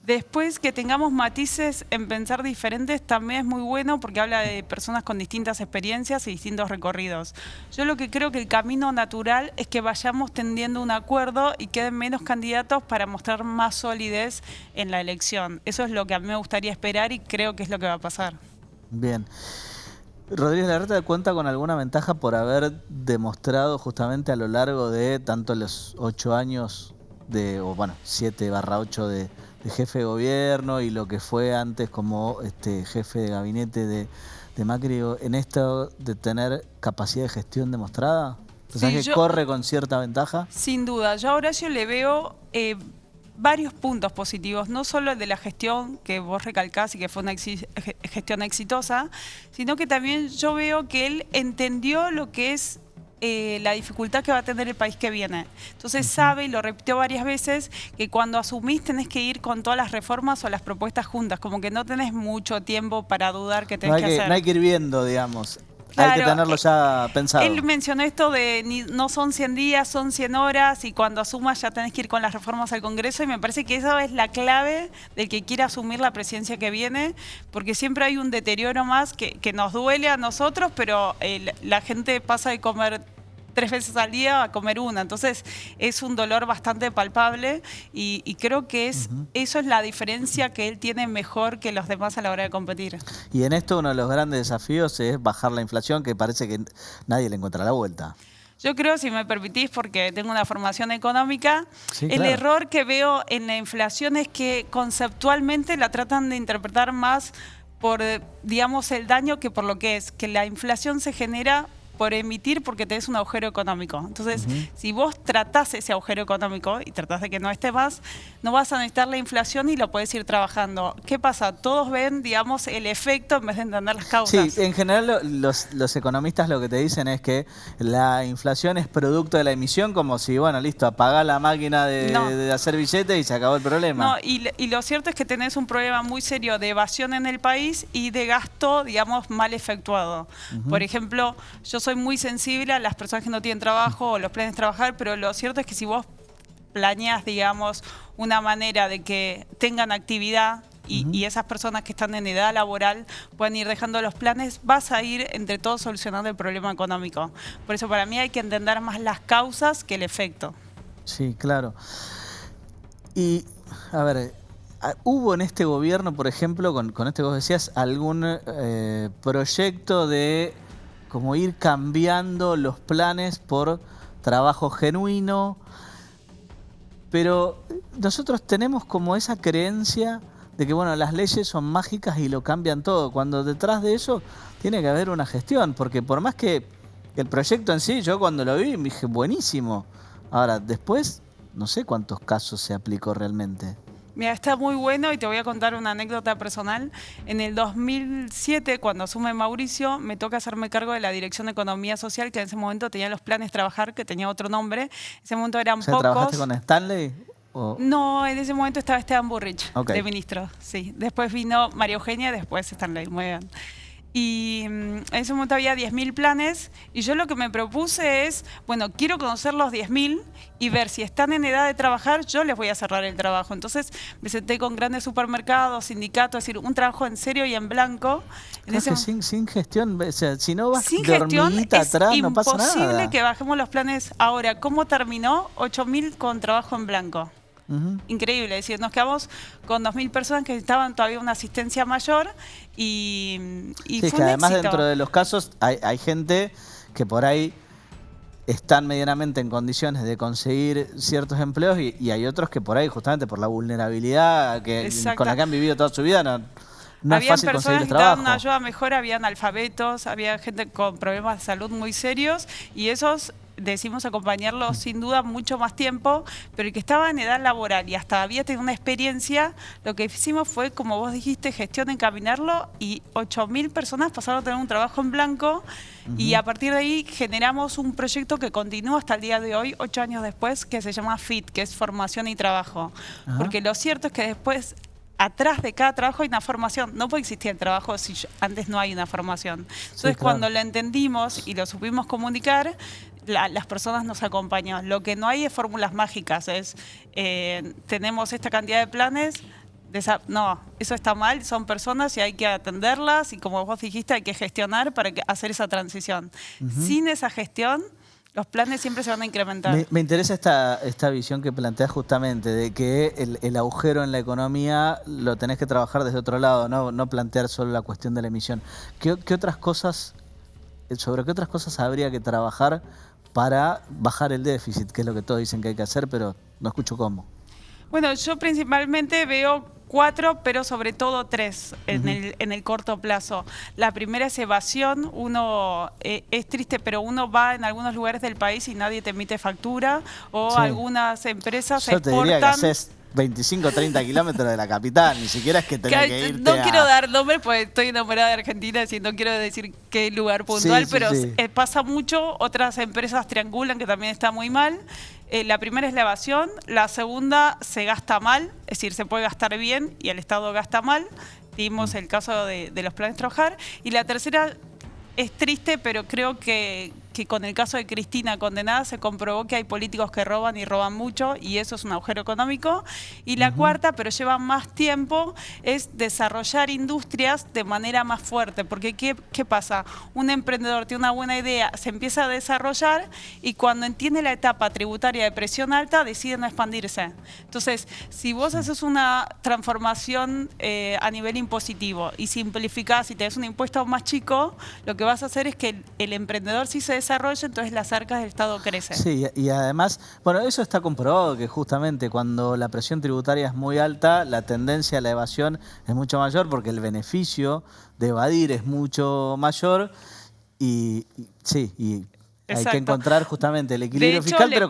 Después que tengamos matices en pensar diferentes también es muy bueno porque habla de personas con distintas experiencias y distintos recorridos. Yo lo que creo que el camino natural es que vayamos tendiendo un acuerdo y queden menos candidatos para mostrar más solidez en la elección. Eso es lo que a mí me gustaría esperar y creo que es lo que va a pasar. Bien. Rodríguez Larreta cuenta con alguna ventaja por haber demostrado justamente a lo largo de tanto los 8 años, 7/8 de jefe de gobierno y lo que fue antes como jefe de gabinete de Macri, en esto de tener capacidad de gestión demostrada. ¿Pensás que corre con cierta ventaja? Sin duda. Yo a Horacio le veo... varios puntos positivos, no solo el de la gestión que vos recalcás y que fue una gestión exitosa, sino que también yo veo que él entendió lo que es la dificultad que va a tener el país que viene. Entonces sabe, y lo repitió varias veces, que cuando asumís tenés que ir con todas las reformas o las propuestas juntas, como que no tenés mucho tiempo para dudar que tenés que hacer. No hay que ir viendo, digamos. Claro, hay que tenerlo ya pensado. Él mencionó esto de no son 100 días, son 100 horas y cuando asumas ya tenés que ir con las reformas al Congreso y me parece que eso es la clave del que quiera asumir la presidencia que viene porque siempre hay un deterioro más que nos duele a nosotros, pero la gente pasa de comer 3 veces al día a comer una. Entonces es un dolor bastante palpable y creo que eso es la diferencia que él tiene mejor que los demás a la hora de competir. Y en esto uno de los grandes desafíos es bajar la inflación, que parece que nadie le encuentra la vuelta. Yo creo, si me permitís, porque tengo una formación económica, el claro. error que veo en la inflación es que conceptualmente la tratan de interpretar más por, digamos, el daño que por lo que es, que la inflación se genera por emitir porque tenés un agujero económico. Entonces, si vos tratás ese agujero económico y tratás de que no esté más, no vas a necesitar la inflación y lo podés ir trabajando. ¿Qué pasa? Todos ven, digamos, el efecto en vez de entender las causas. Sí, en general los economistas lo que te dicen es que la inflación es producto de la emisión, como si, bueno, listo, apagá la máquina de hacer billetes y se acabó el problema. No, y lo cierto es que tenés un problema muy serio de evasión en el país y de gasto, digamos, mal efectuado. Por ejemplo, yo soy soy muy sensible a las personas que no tienen trabajo o los planes de trabajar, pero lo cierto es que si vos planeás, digamos, una manera de que tengan actividad y esas personas que están en edad laboral pueden ir dejando los planes, vas a ir entre todos solucionando el problema económico. Por eso para mí hay que entender más las causas que el efecto. Sí, claro. Y, a ver, ¿hubo en este gobierno, por ejemplo, con esto que vos decías, algún proyecto de como ir cambiando los planes por trabajo genuino? Pero nosotros tenemos como esa creencia de que, bueno, las leyes son mágicas y lo cambian todo, cuando detrás de eso tiene que haber una gestión, porque por más que el proyecto en sí, yo cuando lo vi me dije, buenísimo. Ahora, después, no sé cuántos casos se aplicó realmente. Mira, está muy bueno y te voy a contar una anécdota personal. En el 2007, cuando asume Mauricio, me toca hacerme cargo de la Dirección de Economía Social, que en ese momento tenía los planes Trabajar, que tenía otro nombre. En ese momento eran pocos. ¿Trabajaste con Stanley? ¿O? No, en ese momento estaba Esteban Burrich, Okay, de ministro. Sí. Después vino María Eugenia, después Stanley. Muy bien. Y en ese momento había 10.000 planes y yo lo que me propuse es, bueno, quiero conocer los 10.000 y ver si están en edad de trabajar, yo les voy a cerrar el trabajo. Entonces me senté con grandes supermercados, sindicatos, es decir, un trabajo en serio y en blanco. Creo que sin gestión, o sea, si no vas sin de gestión hormiguita atrás, no pasa nada. Es imposible que bajemos los planes ahora. ¿Cómo terminó? 8.000 con trabajo en blanco. Increíble, es decir, nos quedamos con 2.000 personas que necesitaban todavía una asistencia mayor y sí, fue que un además éxito. Dentro de los casos hay gente que por ahí están medianamente en condiciones de conseguir ciertos empleos y hay otros que por ahí, justamente por la vulnerabilidad con la que han vivido toda su vida, no es fácil conseguir Habían personas que trabajo. daban una ayuda mejor, habían analfabetos, había gente con problemas de salud muy serios y esos decidimos acompañarlos sin duda mucho más tiempo, pero el que estaba en edad laboral y hasta había tenido una experiencia, lo que hicimos fue, como vos dijiste, gestión, encaminarlo y 8.000 personas pasaron a tener un trabajo en blanco y a partir de ahí generamos un proyecto que continúa hasta el día de hoy, 8 años después, que se llama FIT, que es Formación y Trabajo. Porque lo cierto es que después atrás de cada trabajo hay una formación. No puede existir el trabajo si antes no hay una formación. Entonces, claro, cuando lo entendimos y lo supimos comunicar, las personas nos acompañan. Lo que no hay es fórmulas mágicas. Es tenemos esta cantidad de planes. No, eso está mal. Son personas y hay que atenderlas. Y como vos dijiste, hay que gestionar para hacer esa transición. Sin esa gestión, los planes siempre se van a incrementar. Me interesa esta visión que planteas justamente, de que el agujero en la economía lo tenés que trabajar desde otro lado, no plantear solo la cuestión de la emisión. ¿Qué otras cosas, sobre qué otras cosas habría que trabajar para bajar el déficit? Que es lo que todos dicen que hay que hacer, pero no escucho cómo. Bueno, yo principalmente veo 4, pero sobre todo 3 en el corto plazo. La primera es evasión. Uno es triste, pero uno va en algunos lugares del país y nadie te emite factura o algunas empresas yo te exportan. diría que haces 25 o 30 kilómetros de la capital, ni siquiera es que tenés que irte No quiero dar nombres porque estoy enamorada de Argentina, así no quiero decir qué lugar puntual, pero pasa mucho. Otras empresas triangulan, que también está muy mal. La primera es la evasión, la segunda se gasta mal, es decir, se puede gastar bien y el Estado gasta mal. Dimos el caso de los planes Trabajar. Y la tercera es triste, pero creo que con el caso de Cristina condenada se comprobó que hay políticos que roban y roban mucho y eso es un agujero económico. Y la cuarta, pero lleva más tiempo, es desarrollar industrias de manera más fuerte. Porque ¿qué pasa? Un emprendedor tiene una buena idea, se empieza a desarrollar y cuando entiende la etapa tributaria de presión alta decide no expandirse. Entonces, si vos haces una transformación a nivel impositivo y simplificás y tenés un impuesto más chico, lo que vas a hacer es que el emprendedor sí se desarrolla, entonces las arcas del Estado crecen. Sí, y además, bueno, eso está comprobado, que justamente cuando la presión tributaria es muy alta, la tendencia a la evasión es mucho mayor porque el beneficio de evadir es mucho mayor y hay que encontrar justamente el equilibrio fiscal, pero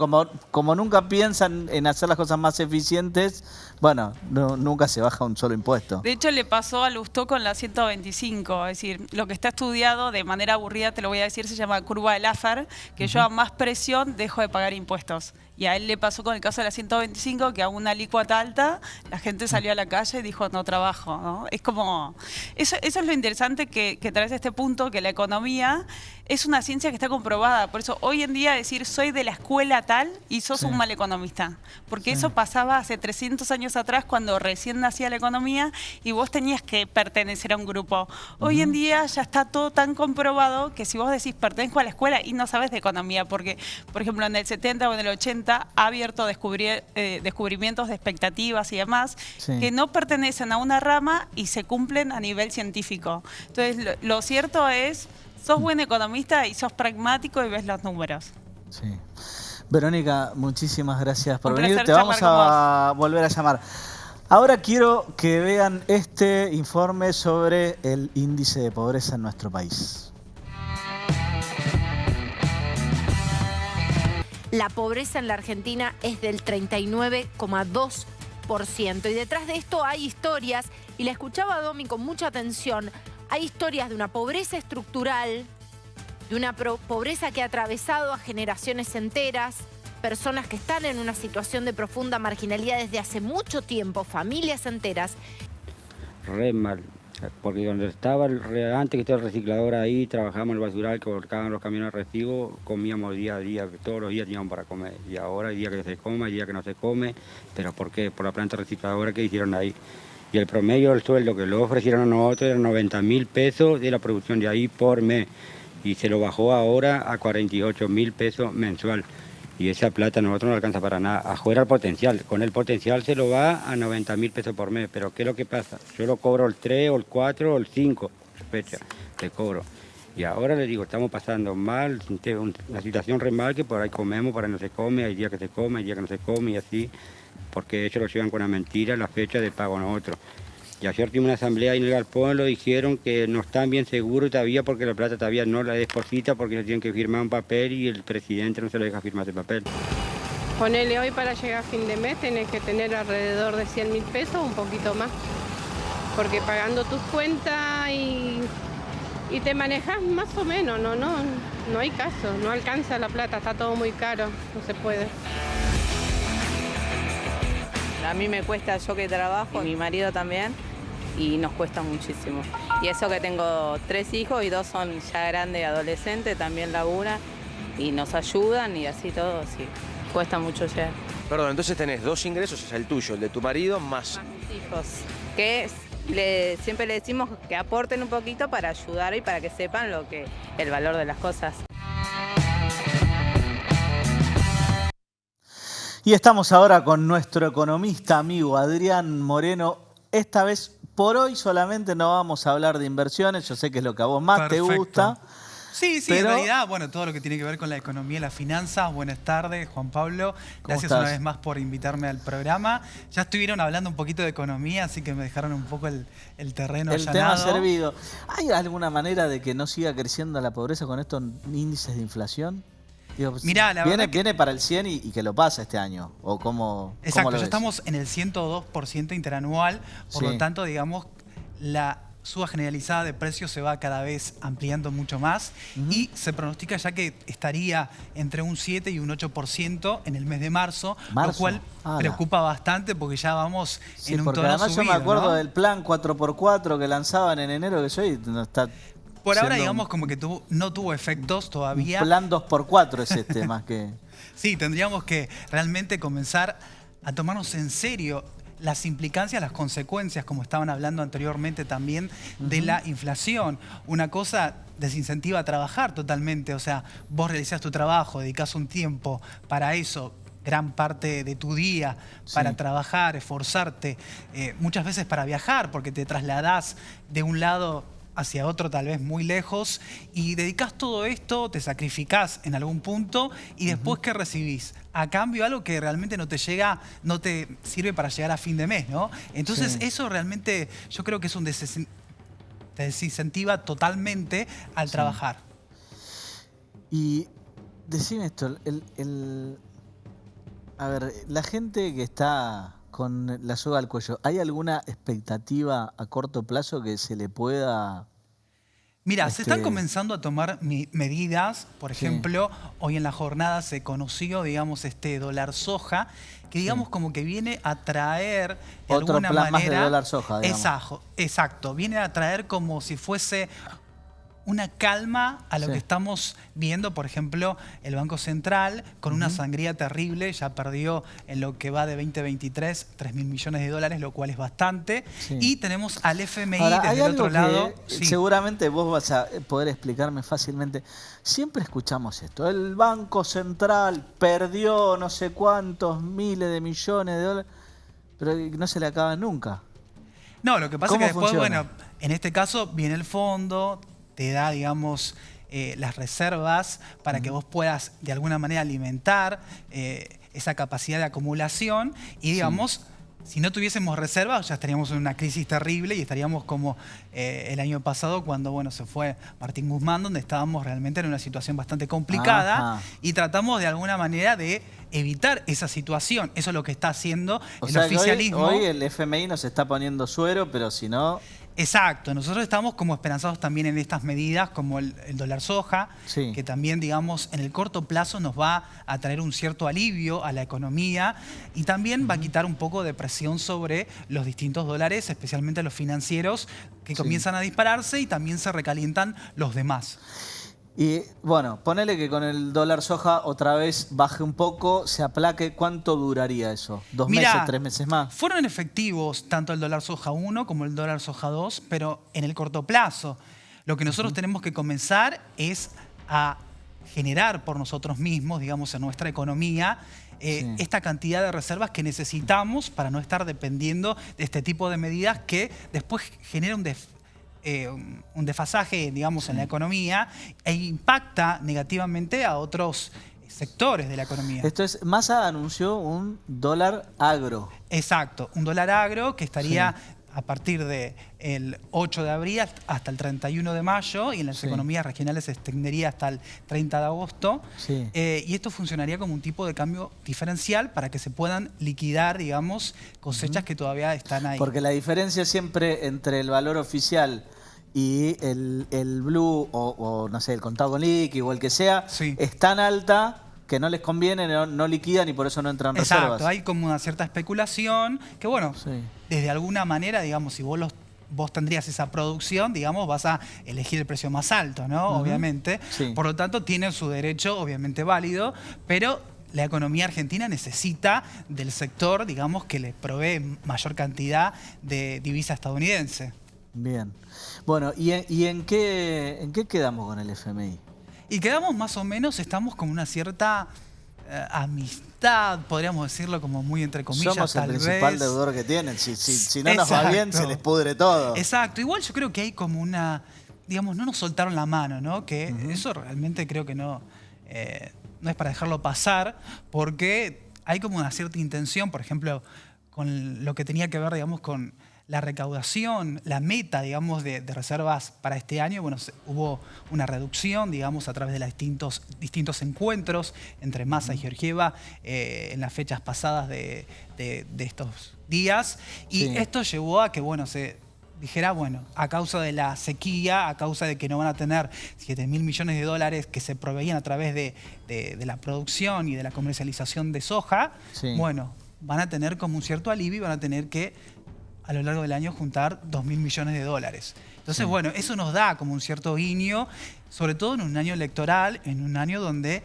como nunca piensan en hacer las cosas más eficientes, bueno, nunca se baja un solo impuesto. De hecho, le pasó a Lustó con la 125, es decir, lo que está estudiado de manera aburrida, te lo voy a decir, se llama curva de Laffer, que yo a más presión dejo de pagar impuestos. Y a él le pasó con el caso de la 125, que a una alícuota alta la gente salió a la calle y dijo no trabajo, ¿no? Es como, eso es lo interesante que traes este punto, que la economía es una ciencia que está comprobada. Por eso hoy en día decir soy de la escuela tal y sos un mal economista. Porque eso pasaba hace 300 años atrás cuando recién nacía la economía y vos tenías que pertenecer a un grupo. Hoy en día ya está todo tan comprobado que si vos decís pertenezco a la escuela y no sabes de economía, porque por ejemplo en el 70 o en el 80 ha abierto descubrimientos de expectativas y demás que no pertenecen a una rama y se cumplen a nivel científico. Entonces lo cierto es, sos buen economista y sos pragmático y ves los números. Sí. Verónica, muchísimas gracias por Un venir. placer Te vamos charlar a volver a llamar. Ahora quiero que vean este informe sobre el índice de pobreza en nuestro país. La pobreza en la Argentina es del 39,2%. Y detrás de esto hay historias, y la escuchaba a Domi con mucha atención, hay historias de una pobreza estructural, de una pobreza que ha atravesado a generaciones enteras, personas que están en una situación de profunda marginalidad desde hace mucho tiempo, familias enteras. Re mal, porque donde estaba antes que estaba el reciclador ahí, trabajábamos en el basural, que volcaban los camiones de residuos, comíamos día a día, todos los días teníamos para comer. Y ahora hay día que se come, hay día que no se come, pero ¿por qué? Por la planta recicladora que hicieron ahí. Y el promedio del sueldo que lo ofrecieron a nosotros era 90.000 pesos de la producción de ahí por mes. Y se lo bajó ahora a 48.000 pesos mensual. Y esa plata a nosotros no alcanza para nada. Afuera el potencial. Con el potencial se lo va a 90.000 pesos por mes. Pero ¿qué es lo que pasa? Yo lo cobro el 3 o el 4 o el 5 fecha de cobro. Y ahora les digo, estamos pasando mal, una situación re mal, que por ahí comemos, por ahí no se come, hay días que se come, hay días que no se come y así. Porque ellos lo llevan con una mentira la fecha de pago a nosotros. Y ayer tuvimos una asamblea ahí en el galpón, lo dijeron que no están bien seguros todavía porque la plata todavía no la deposita porque se tienen que firmar un papel y el presidente no se lo deja firmar ese papel. Ponele hoy para llegar a fin de mes tenés que tener alrededor de 100.000 pesos, un poquito más. Porque pagando tus cuentas y te manejas más o menos, no hay caso, no alcanza la plata, está todo muy caro, no se puede. A mí me cuesta, yo que trabajo, mi marido también, y nos cuesta muchísimo. Y eso que tengo 3 hijos y 2 son ya grandes, adolescentes, también laburan y nos ayudan y así todo, sí. Cuesta mucho llegar. Perdón, entonces tenés 2 ingresos, es el tuyo, el de tu marido, más mis hijos, que siempre le decimos que aporten un poquito para ayudar y para que sepan el valor de las cosas. Y estamos ahora con nuestro economista amigo Adrián Moreno. Esta vez, por hoy solamente no vamos a hablar de inversiones. Yo sé que es lo que a vos más te gusta. Sí, pero en realidad, bueno, todo lo que tiene que ver con la economía y las finanzas. Buenas tardes, Juan Pablo. Gracias una vez más por invitarme al programa. Ya estuvieron hablando un poquito de economía, así que me dejaron un poco el terreno allanado. El tema servido. ¿Hay alguna manera de que no siga creciendo la pobreza con estos índices de inflación? Digo, mirá, la verdad viene para el 100 y que lo pasa este año. ¿O cómo, exacto, cómo lo ya ves? estamos en el 102% interanual. Por lo tanto, digamos, la suba generalizada de precios se va cada vez ampliando mucho más y se pronostica ya que estaría entre un 7 y un 8% en el mes de marzo, lo cual preocupa bastante porque ya vamos en un tono además subido, yo me acuerdo ¿no? del plan 4x4 que lanzaban en enero, que hoy no está... Por ahora, digamos, como que no tuvo efectos todavía. Un plan 2x4 es este, más que... Sí, tendríamos que realmente comenzar a tomarnos en serio las implicancias, las consecuencias, como estaban hablando anteriormente también, de la inflación. Una cosa desincentiva a trabajar totalmente. O sea, vos realizás tu trabajo, dedicás un tiempo para eso, gran parte de tu día para trabajar, esforzarte, muchas veces para viajar, porque te trasladás de un lado hacia otro tal vez muy lejos y dedicás todo esto, te sacrificás en algún punto y después ¿qué recibís? A cambio algo que realmente no te llega, no te sirve para llegar a fin de mes, ¿no? Entonces eso realmente yo creo que es un te desincentiva totalmente al trabajar. Y decime esto, a ver, la gente que está con la soga al cuello, ¿hay alguna expectativa a corto plazo que se le pueda Mira, se están comenzando a tomar medidas. Por ejemplo, hoy en la jornada se conoció, digamos, este dólar soja, que digamos como que viene a traer de otro alguna plan manera... más de dólar soja, digamos. Exacto. Viene a traer como si fuese una calma a lo que estamos viendo, por ejemplo, el Banco Central, con una sangría terrible, ya perdió en lo que va de 2023 $3.000 millones de dólares, lo cual es bastante. Y tenemos al FMI Ahora, desde el otro lado. Seguramente vos vas a poder explicarme fácilmente. Siempre escuchamos esto. El Banco Central perdió no sé cuántos miles de millones de dólares, pero no se le acaba nunca. No, lo que pasa es que después, funciona? bueno, en este caso viene el fondo, te da, digamos, las reservas para que vos puedas de alguna manera alimentar esa capacidad de acumulación y, digamos, si no tuviésemos reservas ya estaríamos en una crisis terrible y estaríamos como el año pasado cuando, bueno, se fue Martín Guzmán, donde estábamos realmente en una situación bastante complicada y tratamos de alguna manera de evitar esa situación. Eso es lo que está haciendo el oficialismo. Hoy el FMI nos está poniendo suero, pero si no... Exacto, nosotros estamos como esperanzados también en estas medidas como el dólar soja, que también, digamos, en el corto plazo nos va a traer un cierto alivio a la economía y también va a quitar un poco de presión sobre los distintos dólares, especialmente los financieros, que comienzan a dispararse y también se recalientan los demás. Y bueno, ponele que con el dólar soja otra vez baje un poco, se aplaque. ¿Cuánto duraría eso? ¿2 meses, 3 meses más? Fueron efectivos tanto el dólar soja 1 como el dólar soja 2, pero en el corto plazo. Lo que nosotros tenemos que comenzar es a generar por nosotros mismos, digamos, en nuestra economía, esta cantidad de reservas que necesitamos para no estar dependiendo de este tipo de medidas que después generan un desfasaje, digamos, en la economía e impacta negativamente a otros sectores de la economía. Esto es, Massa anunció un dólar agro. Exacto, un dólar agro que estaría a partir del 8 de abril hasta el 31 de mayo y en las economías regionales se extendería hasta el 30 de agosto. Y esto funcionaría como un tipo de cambio diferencial para que se puedan liquidar, digamos, cosechas que todavía están ahí. Porque la diferencia siempre entre el valor oficial y el blue o no sé, el contado con liqui o el que sea, es tan alta que no les conviene, no liquidan y por eso no entran reservas. Exacto, hay como una cierta especulación que, bueno, desde alguna manera, digamos, si vos tendrías esa producción, digamos, vas a elegir el precio más alto, ¿no? Obviamente. Por lo tanto, tienen su derecho, obviamente válido, pero la economía argentina necesita del sector, digamos, que le provee mayor cantidad de divisa estadounidense. Bien. Bueno, ¿y en qué quedamos con el FMI? Y quedamos más o menos, estamos con una cierta amistad, podríamos decirlo como muy entre comillas. Somos el principal deudor que tienen. Si no nos va bien, se les pudre todo. Exacto. Igual yo creo que hay como una, digamos, no nos soltaron la mano, ¿no? Que eso realmente creo que no es para dejarlo pasar, porque hay como una cierta intención, por ejemplo, con lo que tenía que ver, digamos, con la recaudación, la meta, digamos, de reservas para este año. Bueno, hubo una reducción, digamos, a través de los distintos encuentros entre Massa y Georgieva en las fechas pasadas de estos días. Y esto llevó a que, bueno, se dijera, bueno, a causa de la sequía, a causa de que no van a tener 7.000 millones de dólares que se proveían a través de la producción y de la comercialización de soja, bueno, van a tener como un cierto alivio y van a tener que a lo largo del año juntar 2.000 millones de dólares. Entonces, bueno, eso nos da como un cierto guiño, sobre todo en un año electoral, en un año donde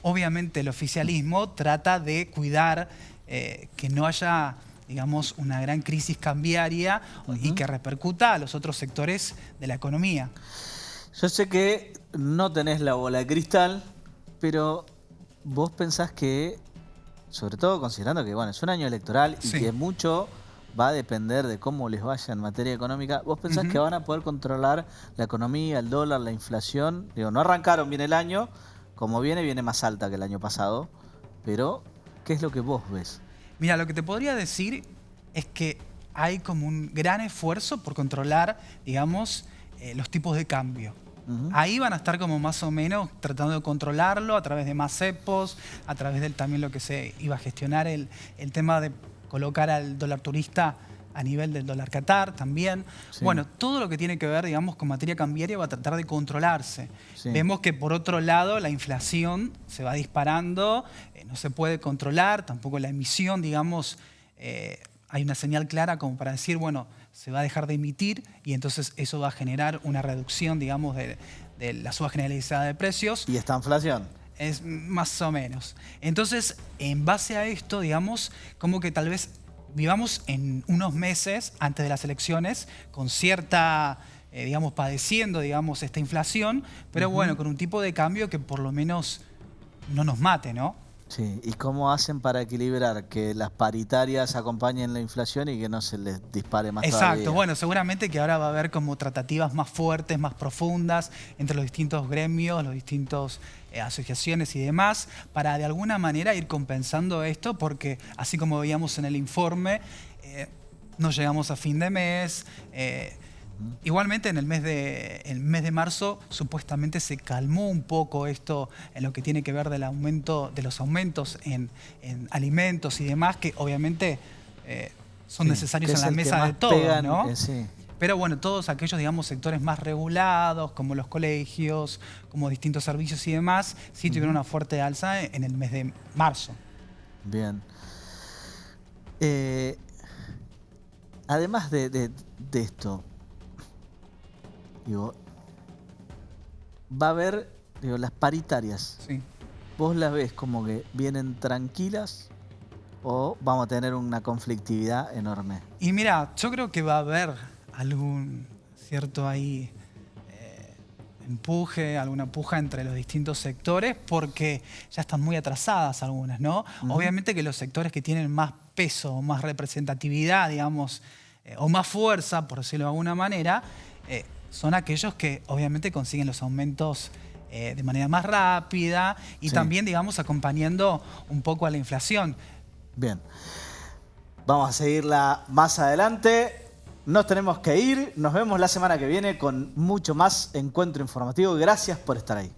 obviamente el oficialismo trata de cuidar que no haya, digamos, una gran crisis cambiaria y que repercuta a los otros sectores de la economía. Yo sé que no tenés la bola de cristal, pero vos pensás que, sobre todo considerando que, bueno, es un año electoral y que mucho va a depender de cómo les vaya en materia económica. ¿Vos pensás que van a poder controlar la economía, el dólar, la inflación? Digo, no arrancaron bien el año, como viene más alta que el año pasado, pero ¿qué es lo que vos ves? Mira, lo que te podría decir es que hay como un gran esfuerzo por controlar, digamos, los tipos de cambio. Ahí van a estar como más o menos tratando de controlarlo a través de más cepos, a través de también lo que se iba a gestionar el tema de colocar al dólar turista a nivel del dólar Qatar también. Sí. Bueno, todo lo que tiene que ver, digamos, con materia cambiaria va a tratar de controlarse. Sí. Vemos que por otro lado la inflación se va disparando, no se puede controlar, tampoco la emisión, digamos, hay una señal clara como para decir, bueno, se va a dejar de emitir y entonces eso va a generar una reducción, digamos, de la suba generalizada de precios. ¿Y esta inflación? Es más o menos. Entonces, en base a esto, digamos, como que tal vez vivamos en unos meses antes de las elecciones con cierta, digamos, padeciendo, digamos, esta inflación, pero bueno, con un tipo de cambio que por lo menos no nos mate, ¿no? Sí, ¿y cómo hacen para equilibrar que las paritarias acompañen la inflación y que no se les dispare más Exacto, todavía? bueno, seguramente que ahora va a haber como tratativas más fuertes, más profundas entre los distintos gremios, los distintos asociaciones y demás, para de alguna manera ir compensando esto, porque así como veíamos en el informe, no llegamos a fin de mes. Igualmente en el mes de marzo supuestamente se calmó un poco esto en lo que tiene que ver del aumento, de los aumentos en alimentos y demás, que obviamente son necesarios en la mesa de todos, ¿no? Sí. Pero bueno, todos aquellos, digamos, sectores más regulados, como los colegios, como distintos servicios y demás, sí tuvieron una fuerte alza en el mes de marzo. Bien. Además de esto, digo, va a haber, digo, las paritarias. Sí. ¿Vos las ves como que vienen tranquilas o vamos a tener una conflictividad enorme? Y mira, yo creo que va a haber algún cierto ahí empuje, alguna puja entre los distintos sectores, porque ya están muy atrasadas algunas, ¿no? Obviamente que los sectores que tienen más peso, más representatividad, digamos, o más fuerza, por decirlo de alguna manera, son aquellos que obviamente consiguen los aumentos de manera más rápida y también, digamos, acompañando un poco a la inflación. Bien. Vamos a seguirla más adelante. Nos tenemos que ir. Nos vemos la semana que viene con mucho más encuentro informativo. Gracias por estar ahí.